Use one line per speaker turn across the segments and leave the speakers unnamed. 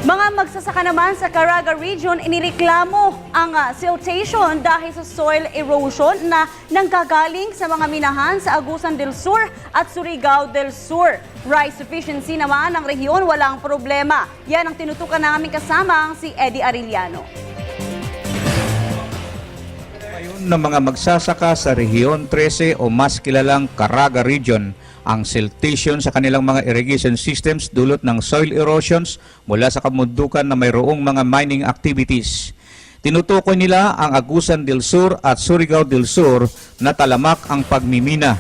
Mga magsasaka naman sa Caraga Region inireklamo ang siltation dahil sa soil erosion na nanggagaling sa mga minahan sa Agusan del Sur at Surigao del Sur. Rice sufficiency naman ng rehiyon walang problema. Yan ang tinutukan namin kasama si Eddie Arellano.
Ayon ng mga magsasaka sa Rehiyon 13 o mas kilalang Caraga Region, ang siltation sa kanilang mga irrigation systems dulot ng soil erosions mula sa kamundukan na mayroong mga mining activities. Tinutukoy nila ang Agusan del Sur at Surigao del Sur na talamak ang pagmimina.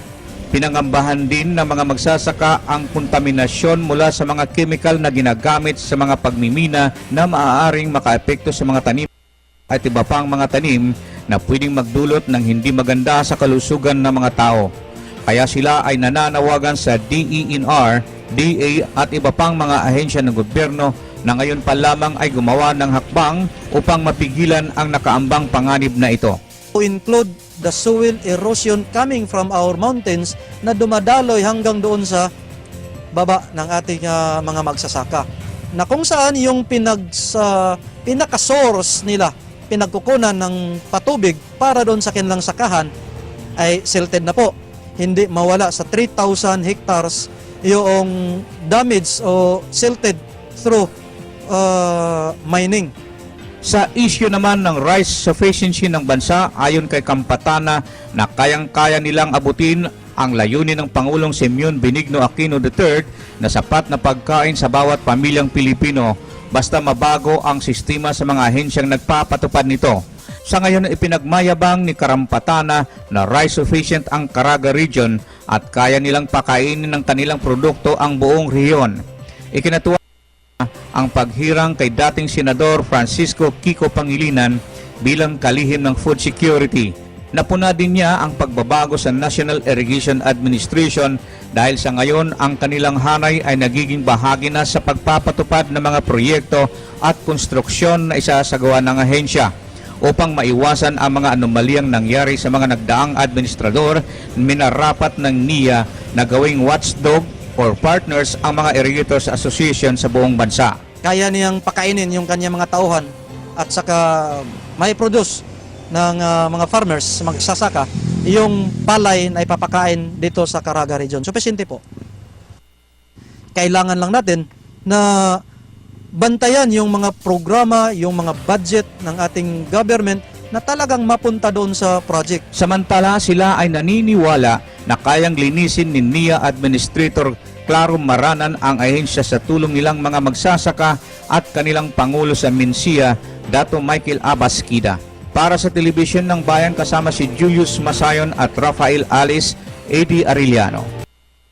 Pinangambahan din ng mga magsasaka ang kontaminasyon mula sa mga chemical na ginagamit sa mga pagmimina na maaaring makaepekto sa mga tanim at iba pang mga tanim na pwedeng magdulot ng hindi maganda sa kalusugan ng mga tao. Kaya sila ay nananawagan sa DENR, DA at iba pang mga ahensya ng gobyerno na ngayon pa lamang ay gumawa ng hakbang upang mapigilan ang nakaambang panganib na ito.
To include the soil erosion coming from our mountains na dumadaloy hanggang doon sa baba ng ating mga magsasaka. Na kung saan yung pinaka-source nila, pinagkukunan ng patubig para doon sa kanilang sakahan ay silted na po. Hindi mawala sa 3,000 hectares yung damage o silted through mining.
Sa issue naman ng rice sufficiency ng bansa, ayon kay Kampatana na kayang-kaya nilang abutin ang layunin ng Pangulong Simeon Benigno Aquino III na sapat na pagkain sa bawat pamilyang Pilipino basta mabago ang sistema sa mga ahensyang nagpapatupad nito. Sa ngayon ipinagmayabang ni Kampatana na rice sufficient ang Caraga Region at kaya nilang pakainin ng kanilang produkto ang buong rehiyon. Ikinatuwa ang paghirang kay dating Senador Francisco Kiko Pangilinan bilang kalihim ng food security. Napuna din niya ang pagbabago sa National Irrigation Administration dahil sa ngayon ang kanilang hanay ay nagiging bahagi na sa pagpapatupad ng mga proyekto at konstruksyon na isasagawa ng ahensya. Upang maiwasan ang mga anomalyang nangyari sa mga nagdaang administrador, minarapat ng NIA na gawing watchdog or partners ang mga Irrigators Association sa buong bansa.
Kaya niyang pakainin yung kanyang mga tauhan at saka may produce ng mga farmers, magsasaka, yung palay na ipapakain dito sa Caraga Region. Sufficiente po. Kailangan lang natin na bantayan yung mga programa, yung mga budget ng ating government na talagang mapunta doon sa project.
Samantala sila ay naniniwala na kayang linisin ni NIA Administrator Claro Maranan ang ahensya sa tulong nilang mga magsasaka at kanilang Pangulo sa MNSIA, Dato Michael Abasquida. Para sa Telebisyon ng Bayan kasama si Julius Masayon at Rafael Alice, Eddie Arellano.